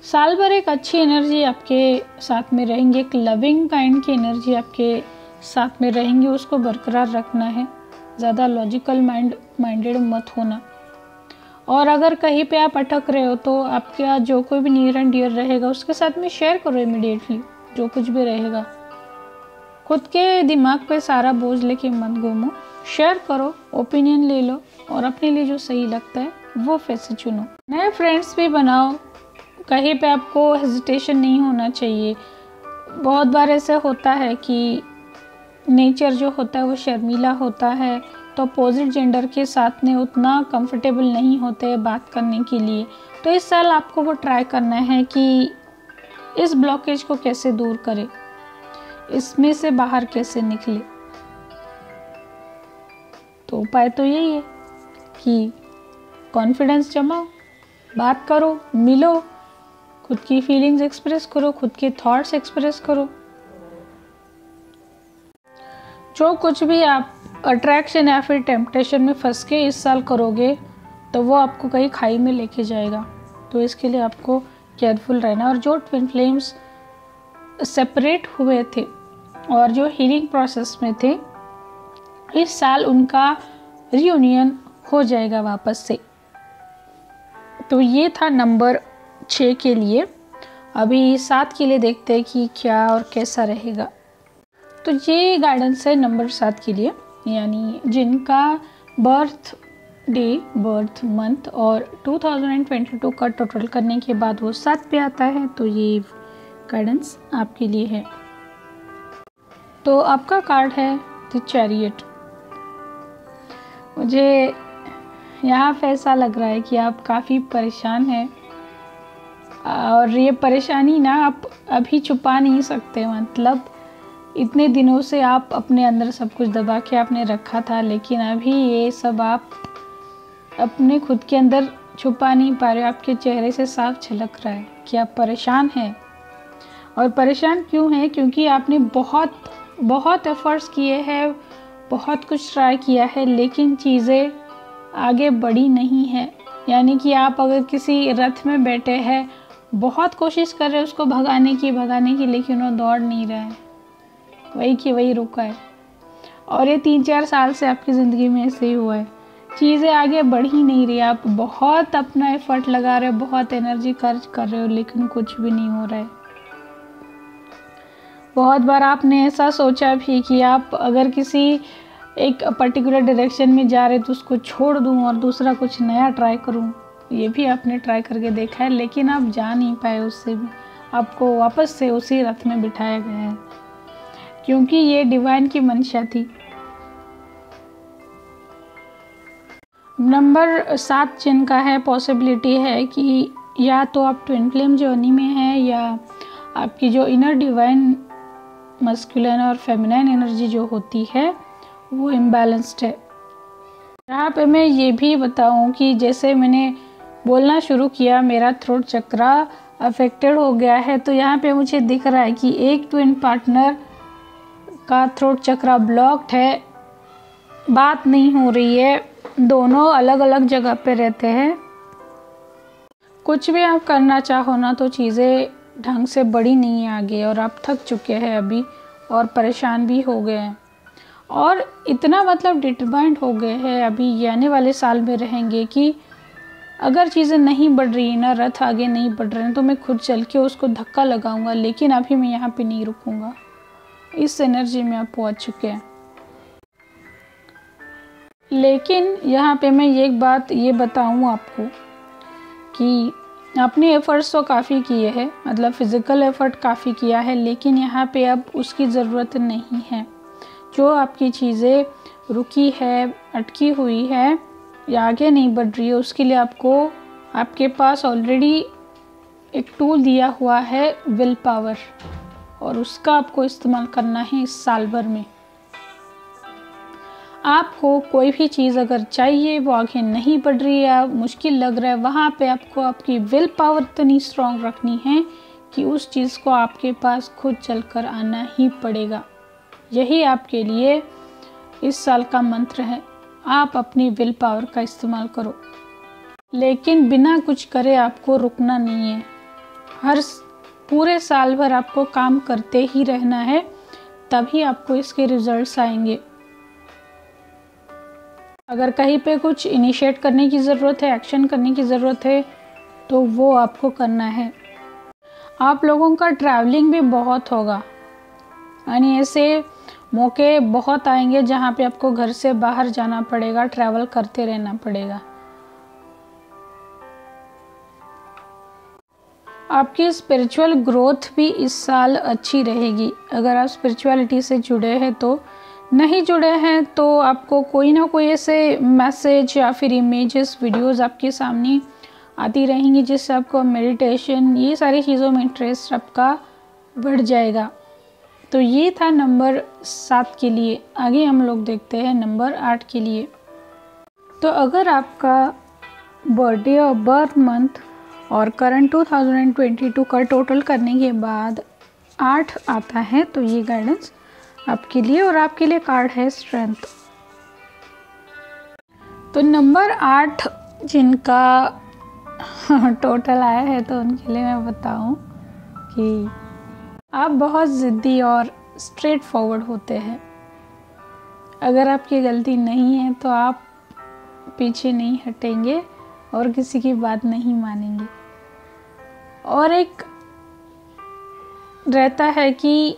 साल भर एक अच्छी एनर्जी आपके साथ में रहेंगी, एक लविंग काइंड की एनर्जी आपके साथ में रहेंगी, उसको बरकरार रखना है। ज़्यादा लॉजिकल माइंडेड मत होना। और अगर कहीं पे आप अटक रहे हो तो आपका जो कोई भी नियर एंड डियर रहेगा उसके साथ में शेयर करो इमीडिएटली, जो कुछ भी रहेगा। खुद के दिमाग पे सारा बोझ लेके मत घूमो, शेयर करो, ओपिनियन ले लो और अपने लिए जो सही लगता है वो फैसे चुनो। नए फ्रेंड्स भी बनाओ, कहीं पे आपको हेजिटेशन नहीं होना चाहिए। बहुत बार ऐसा होता है कि नेचर जो होता है वो शर्मीला होता है, तो अपोजिट जेंडर के साथ में उतना कंफर्टेबल नहीं होते बात करने के लिए। तो इस साल आपको वो ट्राई करना है कि इस ब्लॉकेज को कैसे दूर करें, इसमें से बाहर कैसे निकले। तो उपाय तो यही है कि कॉन्फिडेंस जमाओ, बात करो, मिलो, खुद की फीलिंग्स एक्सप्रेस करो, खुद के थॉट्स एक्सप्रेस करो। जो कुछ भी आप अट्रैक्शन या फिर टेम्पटेशन में फंस के इस साल करोगे तो वो आपको कहीं खाई में लेके जाएगा। तो इसके लिए आपको केयरफुल रहना। और जो ट्विन फ्लेम्स सेपरेट हुए थे और जो हीलिंग प्रोसेस में थे, इस साल उनका रियूनियन हो जाएगा वापस से। तो ये था नंबर 6 के लिए। अभी 7 के लिए देखते हैं कि क्या और कैसा रहेगा। तो ये गाइडेंस है नंबर 7 के लिए, यानी जिनका बर्थ डे, बर्थ मंथ और 2022 का टोटल करने के बाद वो 7 पे आता है। तो ये गाइडेंस आपके लिए है। तो आपका कार्ड है द चैरियट। मुझे यहाँ पे ऐसा लग रहा है कि आप काफ़ी परेशान हैं और ये परेशानी ना आप अभी छुपा नहीं सकते। मतलब इतने दिनों से आप अपने अंदर सब कुछ दबा के आपने रखा था, लेकिन अभी ये सब आप अपने खुद के अंदर छुपा नहीं पा रहे हो। आपके चेहरे से साफ झलक रहा है कि आप परेशान हैं। और परेशान क्यों हैं? क्योंकि आपने बहुत एफर्ट्स किए हैं, बहुत कुछ ट्राई किया है, लेकिन चीज़ें आगे बढ़ी नहीं है। यानी कि आप अगर किसी रथ में बैठे हैं, बहुत कोशिश कर रहे हैं उसको भगाने की, लेकिन वो दौड़ नहीं रहा है। वही की वही रुका है। और ये 3-4 साल से आपकी ज़िंदगी में ऐसे ही हुआ है, चीज़ें आगे बढ़ ही नहीं रही। आप बहुत अपना एफर्ट लगा रहे हो, बहुत एनर्जी खर्च कर रहे हो, लेकिन कुछ भी नहीं हो रहा है। बहुत बार आपने ऐसा सोचा भी कि आप अगर किसी एक पर्टिकुलर डायरेक्शन में जा रहे तो उसको छोड़ दूं और दूसरा कुछ नया ट्राई करूं। ये भी आपने ट्राई करके देखा है, लेकिन आप जा नहीं पाए उससे भी। आपको वापस से उसी रथ में बिठाया गया है, क्योंकि ये डिवाइन की मंशा थी। नंबर 7 जिनका है, पॉसिबिलिटी है कि या तो आप ट्विन फ्लेम जर्नी में हैं, या आपकी जो इनर डिवाइन मस्कुलिन और फेमिनाइन एनर्जी जो होती है वो इम्बैलेंस्ड है। यहाँ पे मैं ये भी बताऊँ कि जैसे मैंने बोलना शुरू किया मेरा थ्रोट चक्रा अफेक्टेड हो गया है, तो यहाँ पे मुझे दिख रहा है कि एक ट्विन पार्टनर का थ्रोट चक्रा ब्लॉक्ड है, बात नहीं हो रही है, दोनों अलग अलग जगह पे रहते हैं। कुछ भी आप करना चाहो ना तो चीज़ें ढंग से बढ़ी नहीं है आगे, और आप थक चुके हैं अभी और परेशान भी हो गए हैं, और इतना मतलब डिटरमाइंड हो गए हैं अभी ये आने वाले साल में रहेंगे कि अगर चीज़ें नहीं बढ़ रही ना, रथ आगे नहीं बढ़ रहे हैं, तो मैं खुद चल के उसको धक्का लगाऊंगा, लेकिन अभी मैं यहाँ पे नहीं रुकूंगा। इस एनर्जी में आप पहुँच चुके हैं। लेकिन यहाँ पे मैं एक बात ये बताऊँ आपको कि आपने एफ़र्ट्स तो काफ़ी किए हैं, मतलब फ़िज़िकल एफ़र्ट काफ़ी किया है, लेकिन यहाँ पे अब उसकी ज़रूरत नहीं है। जो आपकी चीज़ें रुकी है, अटकी हुई है या आगे नहीं बढ़ रही है, उसके लिए आपके पास ऑलरेडी एक टूल दिया हुआ है, विल पावर, और उसका आपको इस्तेमाल करना है इस साल भर में। आपको कोई भी चीज़ अगर चाहिए, वो आगे नहीं बढ़ रही है, मुश्किल लग रहा है, वहाँ पे आपको आपकी विल पावर इतनी स्ट्रॉन्ग रखनी है कि उस चीज़ को आपके पास खुद चलकर आना ही पड़ेगा। यही आपके लिए इस साल का मंत्र है। आप अपनी विल पावर का इस्तेमाल करो, लेकिन बिना कुछ करे आपको रुकना नहीं है। पूरे साल भर आपको काम करते ही रहना है, तभी आपको इसके रिजल्ट्स आएंगे। अगर कहीं पे कुछ इनिशिएट करने की ज़रूरत है, एक्शन करने की ज़रूरत है, तो वो आपको करना है। आप लोगों का ट्रैवलिंग भी बहुत होगा, यानी ऐसे मौके बहुत आएंगे जहाँ पे आपको घर से बाहर जाना पड़ेगा, ट्रैवल करते रहना पड़ेगा। आपकी स्पिरिचुअल ग्रोथ भी इस साल अच्छी रहेगी। अगर आप स्पिरिचुअलिटी से जुड़े हैं तो, नहीं जुड़े हैं तो आपको कोई ना कोई ऐसे मैसेज या फिर इमेजेस, वीडियोस आपके सामने आती रहेंगी, जिससे आपको मेडिटेशन, ये सारी चीज़ों में इंटरेस्ट आपका बढ़ जाएगा। तो ये था नंबर 7 के लिए। आगे हम लोग देखते हैं नंबर 8 के लिए। तो अगर आपका बर्थडे और बर्थ मंथ और करंट 2022 का टोटल करने के बाद 8 आता है, तो ये गाइडेंस आपके लिए, और आपके लिए कार्ड है स्ट्रेंथ। तो नंबर 8 जिनका टोटल आया है, तो उनके लिए मैं बताऊं कि आप बहुत ज़िद्दी और स्ट्रेट फॉरवर्ड होते हैं। अगर आपकी गलती नहीं है तो आप पीछे नहीं हटेंगे और किसी की बात नहीं मानेंगे। और एक रहता है कि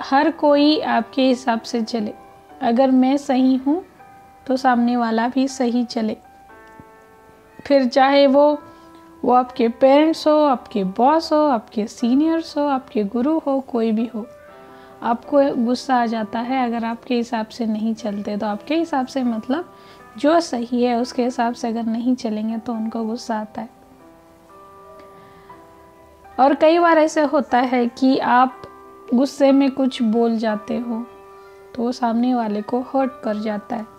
हर कोई आपके हिसाब से चले। अगर मैं सही हूँ तो सामने वाला भी सही चले, फिर चाहे वो आपके पेरेंट्स हो, आपके बॉस हो, आपके सीनियर्स हो, आपके गुरु हो, कोई भी हो। आपको गुस्सा आ जाता है अगर आपके हिसाब से नहीं चलते। तो आपके हिसाब से मतलब जो सही है उसके हिसाब से अगर नहीं चलेंगे तो उनको गुस्सा आता है। और कई बार ऐसे होता है कि आप गुस्से में कुछ बोल जाते हो तो वो सामने वाले को हर्ट कर जाता है।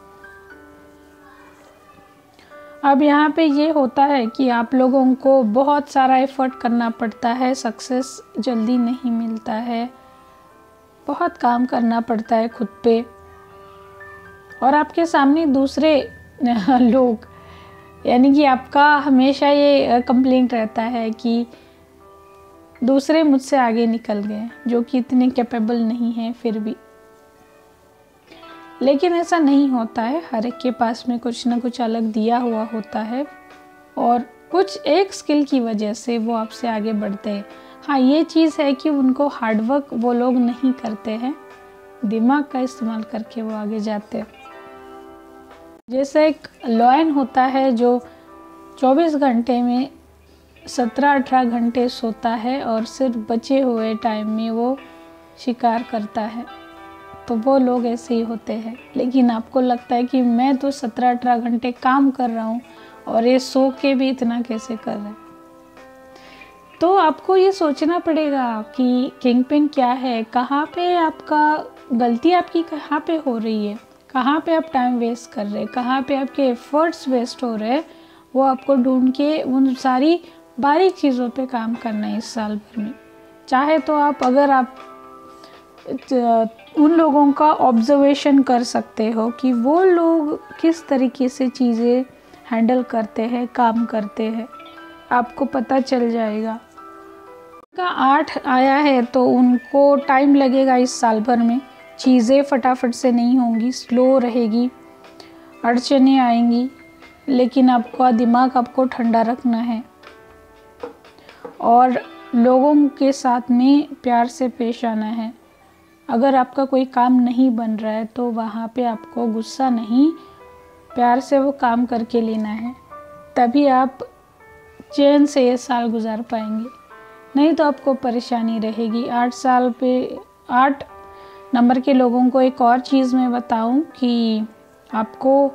अब यहाँ पे ये होता है कि आप लोगों को बहुत सारा एफर्ट करना पड़ता है, सक्सेस जल्दी नहीं मिलता है, बहुत काम करना पड़ता है खुद पे। और आपके सामने दूसरे लोग, यानी कि आपका हमेशा ये कंप्लेंट रहता है कि दूसरे मुझसे आगे निकल गए, जो कि इतने कैपेबल नहीं हैं फिर भी। लेकिन ऐसा नहीं होता है, हर एक के पास में कुछ ना कुछ अलग दिया हुआ होता है और कुछ एक स्किल की वजह से वो आपसे आगे बढ़ते हैं। हाँ, ये चीज़ है कि उनको हार्डवर्क वो लोग नहीं करते हैं, दिमाग का इस्तेमाल करके वो आगे जाते हैं। जैसे एक लॉयन होता है जो 24 घंटे में 17-18 घंटे सोता है और सिर्फ बचे हुए टाइम में वो शिकार करता है, तो वो लोग ऐसे ही होते हैं। लेकिन आपको लगता है कि मैं तो 17-18 घंटे काम कर रहा हूँ और ये सो के भी इतना कैसे कर रहे हैं। तो आपको ये सोचना पड़ेगा कि किंगपिन क्या है, कहाँ पे आपका गलती आपकी कहाँ पे हो रही है, कहाँ पे आप टाइम वेस्ट कर रहे हैं, कहाँ पे आपके एफर्ट्स वेस्ट हो रहे हैं, वो आपको ढूंढ के उन सारी बारीक चीज़ों पे काम करना है इस साल भर में। चाहे तो अगर आप उन लोगों का ऑब्जर्वेशन कर सकते हो कि वो लोग किस तरीके से चीज़ें हैंडल करते हैं, काम करते हैं, आपको पता चल जाएगा। का 8 आया है तो उनको टाइम लगेगा इस साल भर में, चीज़ें फटाफट से नहीं होंगी, स्लो रहेगी, अड़चनें आएंगी, लेकिन आपका दिमाग आपको ठंडा रखना है और लोगों के साथ में प्यार से पेश आना है। अगर आपका कोई काम नहीं बन रहा है तो वहाँ पे आपको गुस्सा नहीं, प्यार से वो काम करके लेना है, तभी आप चैन से ये साल गुजार पाएंगे, नहीं तो आपको परेशानी रहेगी। 8 नंबर के लोगों को एक और चीज़ मैं बताऊं कि आपको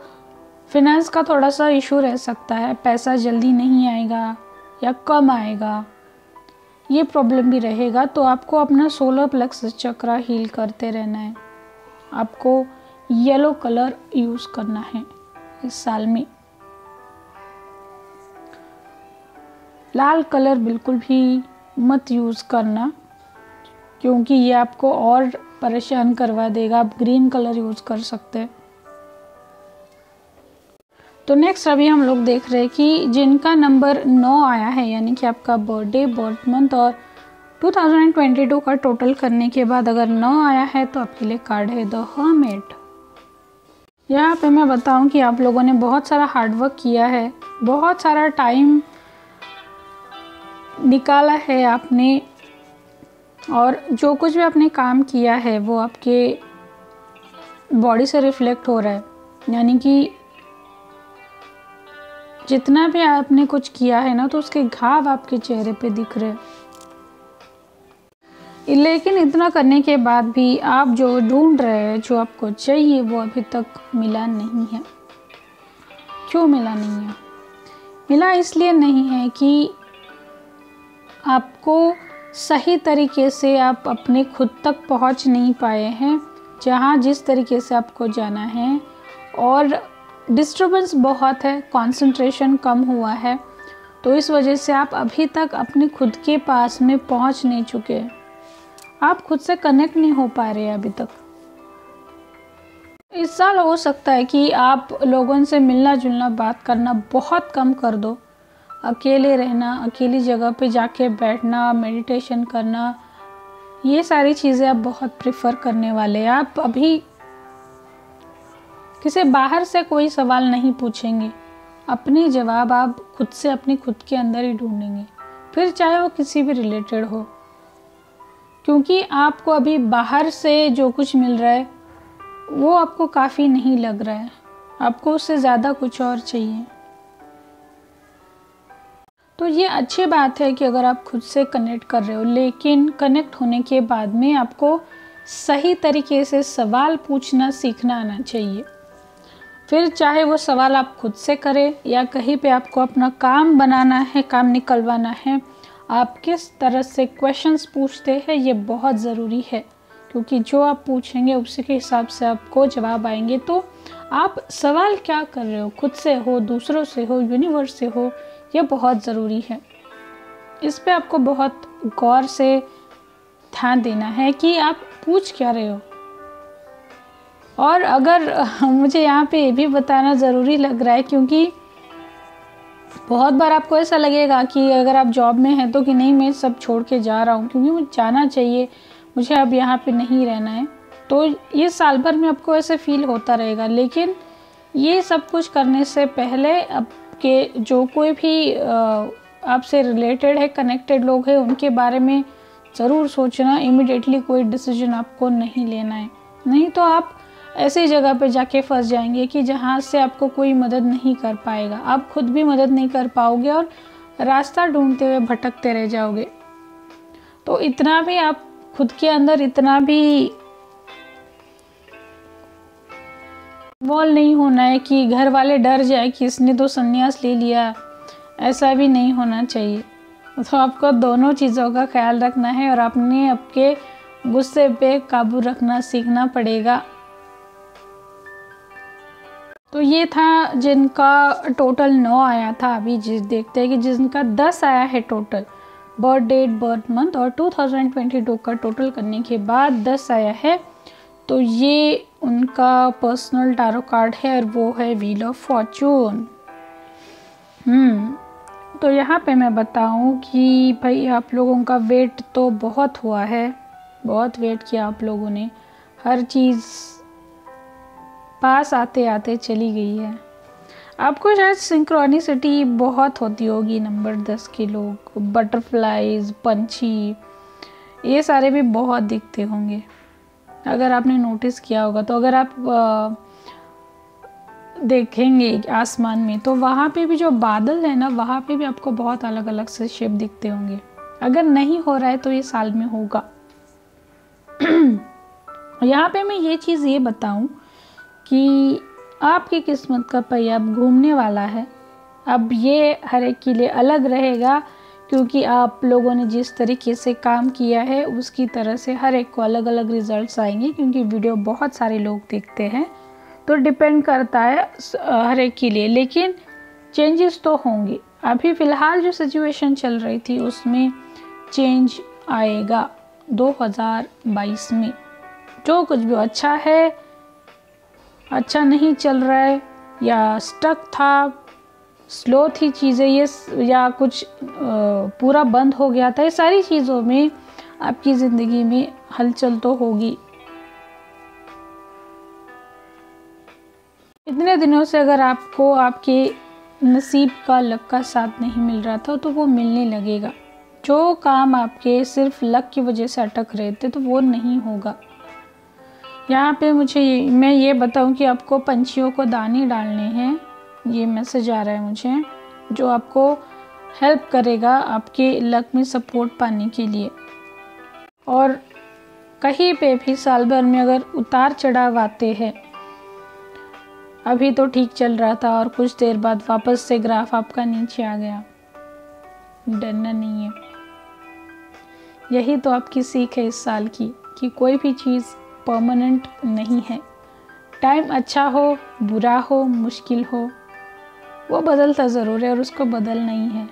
फिनेंस का थोड़ा सा इशू रह सकता है, पैसा जल्दी नहीं आएगा या कम आएगा, ये प्रॉब्लम भी रहेगा। तो आपको अपना सोलर प्लेक्सस चक्र हील करते रहना है। आपको येलो कलर यूज़ करना है इस साल में, लाल कलर बिल्कुल भी मत यूज़ करना क्योंकि ये आपको और परेशान करवा देगा। आप ग्रीन कलर यूज़ कर सकते हैं। तो नेक्स्ट अभी हम लोग देख रहे हैं कि जिनका नंबर 9 आया है, यानी कि आपका बर्थडे, बर्थ मंथ और 2022 का टोटल करने के बाद अगर 9 आया है तो आपके लिए कार्ड है द हर्मिट। यहाँ पे मैं बताऊं कि आप लोगों ने बहुत सारा हार्डवर्क किया है, बहुत सारा टाइम निकाला है आपने, और जो कुछ भी आपने काम किया है वो आपके बॉडी से रिफ्लेक्ट हो रहा है। यानी कि जितना भी आपने कुछ किया है ना, तो उसके घाव आपके चेहरे पे दिख रहे हैं। लेकिन इतना करने के बाद भी आप जो ढूंढ रहे हैं, जो आपको चाहिए, वो अभी तक मिला नहीं है। क्यों मिला नहीं है? मिला इसलिए नहीं है कि आपको सही तरीके से आप अपने खुद तक पहुंच नहीं पाए हैं जहां जिस तरीके से आपको जाना है, और डिस्टर्बेंस बहुत है, कंसंट्रेशन कम हुआ है, तो इस वजह से आप अभी तक अपने खुद के पास में पहुंच नहीं चुके। आप खुद से कनेक्ट नहीं हो पा रहे अभी तक। इस साल हो सकता है कि आप लोगों से मिलना जुलना, बात करना बहुत कम कर दो। अकेले रहना, अकेली जगह पे जाके बैठना, मेडिटेशन करना, ये सारी चीज़ें आप बहुत प्रेफर करने वाले हैं। आप अभी किसी बाहर से कोई सवाल नहीं पूछेंगे, अपने जवाब आप खुद से अपने खुद के अंदर ही ढूंढेंगे, फिर चाहे वो किसी भी रिलेटेड हो, क्योंकि आपको अभी बाहर से जो कुछ मिल रहा है वो आपको काफ़ी नहीं लग रहा है, आपको उससे ज़्यादा कुछ और चाहिए। तो ये अच्छी बात है कि अगर आप खुद से कनेक्ट कर रहे हो, लेकिन कनेक्ट होने के बाद में आपको सही तरीके से सवाल पूछना सीखना आना चाहिए। फिर चाहे वो सवाल आप खुद से करें या कहीं पे आपको अपना काम बनाना है, काम निकलवाना है, आप किस तरह से क्वेश्चंस पूछते हैं ये बहुत ज़रूरी है, क्योंकि जो आप पूछेंगे उसी के हिसाब से आपको जवाब आएंगे। तो आप सवाल क्या कर रहे हो, खुद से हो, दूसरों से हो, यूनिवर्स से हो, ये बहुत ज़रूरी है। इस पे आपको बहुत गौर से ध्यान देना है कि आप पूछ क्या रहे हो। और अगर मुझे यहाँ पे ये भी बताना ज़रूरी लग रहा है, क्योंकि बहुत बार आपको ऐसा लगेगा कि अगर आप जॉब में हैं तो कि नहीं, मैं सब छोड़ के जा रहा हूँ क्योंकि मुझे जाना चाहिए, मुझे अब यहाँ पे नहीं रहना है। तो ये साल भर में आपको ऐसे फील होता रहेगा। लेकिन ये सब कुछ करने से पहले आपके जो कोई भी आपसे रिलेटेड है, कनेक्टेड लोग हैं, उनके बारे में ज़रूर सोचना। इमीडिएटली कोई डिसीजन आपको नहीं लेना है, नहीं तो आप ऐसी जगह पे जाके फंस जाएंगे कि जहाँ से आपको कोई मदद नहीं कर पाएगा। आप खुद भी मदद नहीं कर पाओगे और रास्ता ढूंढते हुए भटकते रह जाओगे। तो इतना भी आप खुद के अंदर इतना भी इन्वॉल्व नहीं होना है कि घर वाले डर जाए कि इसने तो संन्यास ले लिया, ऐसा भी नहीं होना चाहिए। तो आपको दोनों चीज़ों का ख्याल रखना है और आपने आपके गुस्से पे काबू रखना सीखना पड़ेगा। तो ये था जिनका टोटल 9 आया था। अभी देखते हैं कि जिनका 10 आया है total, birth date, birth month और 2022 का टोटल करने के बाद 10 आया है। तो ये उनका पर्सनल टैरो कार्ड है और वो है व्हील ऑफ फॉर्चून। तो यहाँ पे मैं बताऊँ कि भाई आप लोगों का वेट तो बहुत हुआ है, बहुत वेट किया आप लोगों ने। हर चीज़ पास आते आते चली गई है। आपको शायद सिंक्रोनिसिटी बहुत होती होगी। नंबर 10 के लोग, बटरफ्लाइज, पंछी, ये सारे भी बहुत दिखते होंगे अगर आपने नोटिस किया होगा। तो अगर आप देखेंगे आसमान में तो वहाँ पे भी जो बादल है ना, वहाँ पे भी आपको बहुत अलग अलग से शेप दिखते होंगे। अगर नहीं हो रहा है तो ये साल में होगा। यहाँ पे मैं ये चीज़ ये बताऊँ कि आपकी किस्मत का पहिया अब घूमने वाला है। अब ये हर एक के लिए अलग रहेगा, क्योंकि आप लोगों ने जिस तरीके से काम किया है उसकी तरह से हर एक को अलग अलग रिजल्ट्स आएंगे। क्योंकि वीडियो बहुत सारे लोग देखते हैं तो डिपेंड करता है हर एक के लिए, लेकिन चेंजेस तो होंगे। अभी फ़िलहाल जो सिचुएशन चल रही थी उसमें चेंज आएगा 2022 में। जो कुछ भी अच्छा है, अच्छा नहीं चल रहा है या स्टक था, स्लो थी चीज़ें ये, या कुछ पूरा बंद हो गया था, ये सारी चीज़ों में आपकी ज़िंदगी में हलचल तो होगी। इतने दिनों से अगर आपको आपके नसीब का, लक का साथ नहीं मिल रहा था तो वो मिलने लगेगा। जो काम आपके सिर्फ लक की वजह से अटक रहे थे तो वो नहीं होगा। यहाँ पे मैं ये बताऊँ कि आपको पंछियों को दाने डालने हैं, ये मैसेज आ रहा है मुझे, जो आपको हेल्प करेगा आपके लक में सपोर्ट पाने के लिए। और कहीं पे भी साल भर में अगर उतार चढ़ाव आते हैं, अभी तो ठीक चल रहा था और कुछ देर बाद वापस से ग्राफ आपका नीचे आ गया, डरना नहीं है। यही तो आपकी सीख है इस साल की कि कोई भी चीज़ परमानेंट नहीं है। टाइम अच्छा हो, बुरा हो, मुश्किल हो, वो बदलता ज़रूर है और उसको बदलना ही है।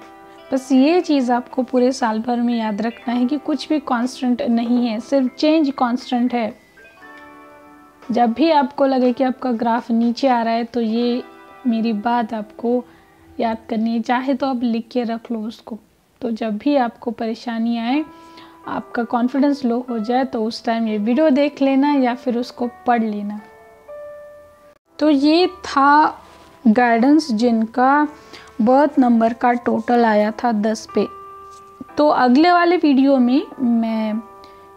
बस ये चीज़ आपको पूरे साल भर में याद रखना है कि कुछ भी कांस्टेंट नहीं है, सिर्फ चेंज कांस्टेंट है। जब भी आपको लगे कि आपका ग्राफ नीचे आ रहा है तो ये मेरी बात आपको याद करनी है, चाहे तो आप लिख के रख लो उसको। तो जब भी आपको परेशानी आए, आपका कॉन्फिडेंस लो हो जाए, तो उस टाइम ये वीडियो देख लेना या फिर उसको पढ़ लेना। तो ये था गाइडेंस जिनका बर्थ नंबर का टोटल आया था 10 पे। तो अगले वाले वीडियो में मैं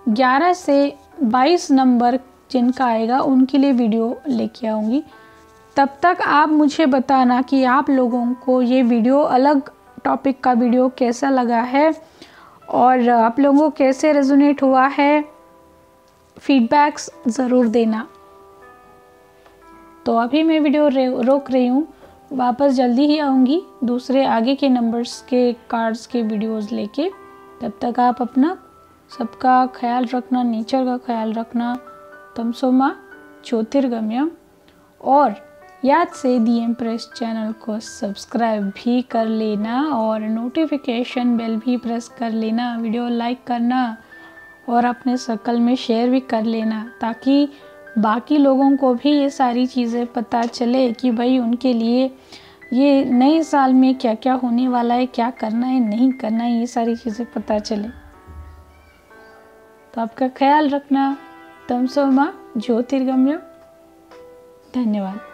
11 से 22 नंबर जिनका आएगा उनके लिए वीडियो लेके आऊँगी। तब तक आप मुझे बताना कि आप लोगों को ये वीडियो, अलग टॉपिक का वीडियो कैसा लगा है और आप लोगों को कैसे रेजोनेट हुआ है। फीडबैक्स ज़रूर देना। तो अभी मैं वीडियो रोक रही हूँ, वापस जल्दी ही आऊँगी दूसरे आगे के नंबर्स के कार्ड्स के वीडियोस लेके। तब तक आप अपना सबका ख्याल रखना, नेचर का ख्याल रखना। तमसो मा ज्योतिर्गम्यम। और याद से दी एम्प्रेस चैनल को सब्सक्राइब भी कर लेना और नोटिफिकेशन बेल भी प्रेस कर लेना। वीडियो लाइक करना और अपने सर्कल में शेयर भी कर लेना, ताकि बाकी लोगों को भी ये सारी चीज़ें पता चले कि भाई उनके लिए ये नए साल में क्या क्या होने वाला है, क्या करना है, नहीं करना है, ये सारी चीज़ें पता चले। तो आपका ख्याल रखना। तमसो मा ज्योतिर्गमय। धन्यवाद।